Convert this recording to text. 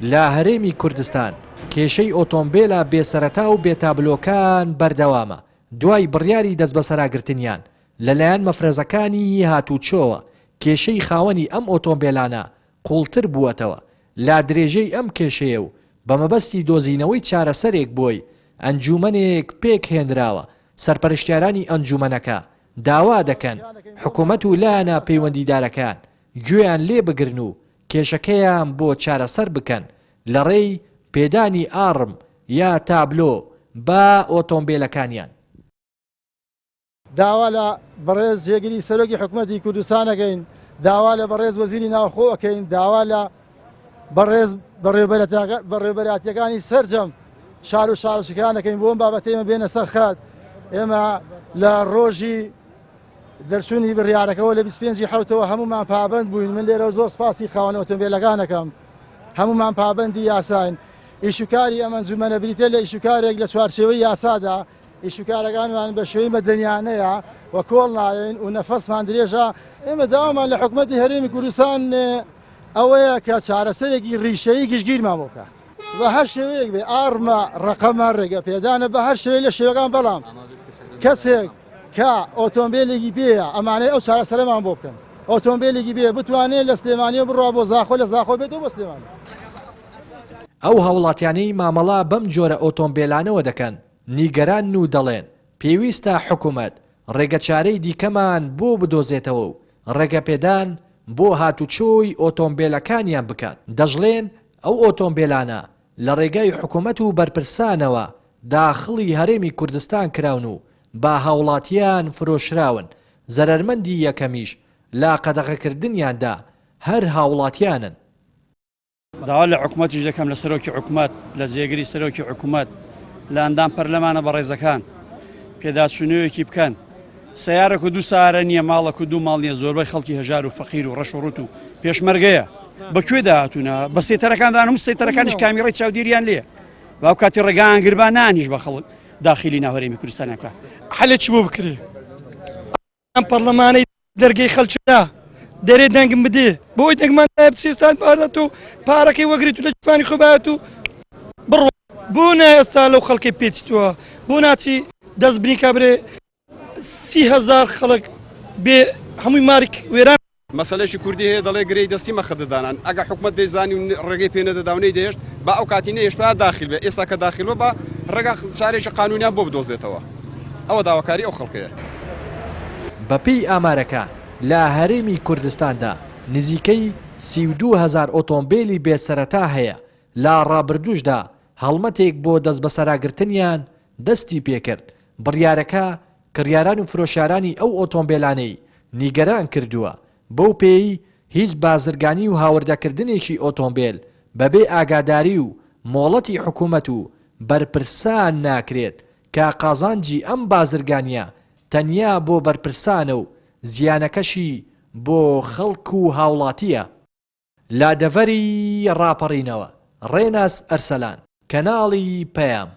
لا هەرێمی کوردستان کێشەی ئۆتۆمبیلە بێسەرەتا و بێتابلۆکان بەردەوامە دوای بڕیاری دەست بەسەراگرتنیان لەلایەن مەفرەزەکانی هاتوچۆوە کێشەی خاوەنی ئەم ئۆتۆمبیلانە قوڵتر بووەتەوە لا درێژەی ئەم کێشەیە و بە مەبەستی دۆزینەوەی چارەسەرێک بۆی ئەنجومەنێک پێک هێنراوە سەرپەرشتیارانی ئەنجومەنەکە داوا دەکەن حکوومەت و لایەنە پەیوەندیدارەکان گوێیان لێ بگرن و کێشەکەیان بۆ چارەسەر بکەن لە ڕێی پێدانی ئاڕم یا تابلۆ با ئۆتۆمبیلەکانیان. داوا لە بەڕێز جێگیری سەرۆکی حکوومەتی کوردستان ئەەکەین، داوا لە بەڕێز وەزیری ناوخۆ ئەەکەین، داوا لە بەڕێز بەڕێوەبەراتیەکانی سەرجەم شار و شارشەکان ئەەکەین بۆ ئەم بابەتە ئێمە بێنە سەر خات. ئێمە لە ڕۆژی دەرچوونی بڕیارەکەەوە لە 25 حوتەوە هەمومان پابند بووین. من لێرە زۆر سپاسی خاوەن ئۆتۆمبیلەکانەکەم، هەمومان پابندی یاساین. ئیشوکاری ئەمە ئەنجومەنە بریتە لە ئیشوکارێک لە چوارچێوەی یاسادا ئیشوکارەکانمان بە شێوەی مەدەنیانەیە و کۆڵ ناوێن و نەفەسمان درێژە. ئێمە داوامان لە حکوومەتی هەرێمی کوردستان ئەوەیە کە چارەسەرێکی ڕیشەیی گشتگیرمان بۆ کات بە هەر شێوەیەک بێ ئارمە ڕقەمە ڕێگە پێدانە بە هەر شێوەی لە شێوەکان. بەڵام کەسێک کە ئۆتۆمبیلێکی پێیە ئەمانەی ئەو چارەسەرەمان بۆ بکەن. ئۆتۆمبیلێکی بێ بتوانێت لە سلێمانیە بڕوا بۆ زاخۆ لە زاخۆ بێتەوە بۆ سلێمانی. ئەو هاوڵاتیانەی مامەڵا بەم جۆرە ئۆتۆمبیلانەوە دەکەن نیگەران و دەڵێن پێویستە حکوومەت ڕێگەچارەی دیکەمان بۆ بدۆزێتەوە و ڕێگەپێدان بۆ هاتوچۆی ئۆتۆمبیلەکانیان بکات. دەژڵێن ئەو ئۆتۆمبیلانە لە ڕێگای حکوومەت و بەرپرسانەوە داخڵی هەرێمی کوردستان کراون و با هاوڵاتیان فرۆشراون. زەرمەندی یەکەمیش لا قەدەغەکردنیاندا هەر هاوڵاتیانن. داوا لە حکوومەتیش دەکەم لە سەرۆکی حکوومەت لە جێگری سەرۆکی حکوومەت لە ئەندام پەرلەمانە بە ڕێزەکان پێداچوونەوەیەکی بکەن. سیارەک و دوو سارە نییە، ماڵک و دوو ماڵ نییە، زۆربەی خەڵکی هەژار و فەقیر و ڕەش و ڕوت و پێشمەرگەیە. بەکوێ داهاتوونە بە سێتەرەکاندان هەموو سێتەرەکانیش کامیڕی چاودێریان لێ باو کاتی ڕێگایان گربان نانیش بە خەڵک داخلی ناوهەرێمی کوردستانە بکات. حەلێکی بۆ بکرێ ئەم پەرلەمانەی دەرگەی خەڵکیدا دەرێ دەنگم بدێ بۆی دەنگمان سێستان پارەت و پارەکەی وەگریت و لە جوانی خۆبات و بڕۆ بۆ نایە ئێستا لەو خەڵکی پێچیتووە بۆ ناچی دەست بنی کابرێ 30,000 خەڵک بێ هەمووی مارک وێران. مەسەلەیەکی کوردی هەیە دەڵێ گرەی دەستی مەخەدەدانان ئەگە حکوومەت دەیزانی و ڕێگەی پێنەدەداونەی دێشت با ئەو کاتی نەیەش با داخل بێ. ئێستا کە داخل بە بە ڕێگا شارێکی قانونیان بۆ بدۆزێتەوە. ئەوە داواکاری ئەو خەڵکەیە. بەپێی ئامارەکان لە هەرێمی کوردستاندا نزیکەی 32,000 ئۆتۆمبیلی بێسەرەتا هەیە. لا ڕابردووشدا هەڵمەتێک بۆ دەست بەسەراگرتنیان دەستی پێکرد. بڕیارەکە کڕیاران و فرۆشارانی ئەو ئۆتۆمبیلانەی نیگەران کردووە. بەو پێی هیچ بازرگانی و هاوردەکردنێکی ئۆتۆمبیل بەبێ ئاگاداری و مۆڵەتی حکوومەت و بەرپرسان ناکرێت کە قازانجی ئەم بازرگانیە تەنیا بۆ بەرپرسانە و زیانەکەشی بۆ خەڵک و هاوڵاتیە. لادەڤەری ڕاپەڕینەوە ڕێناس ئەرسەلان کەناڵی پەیام.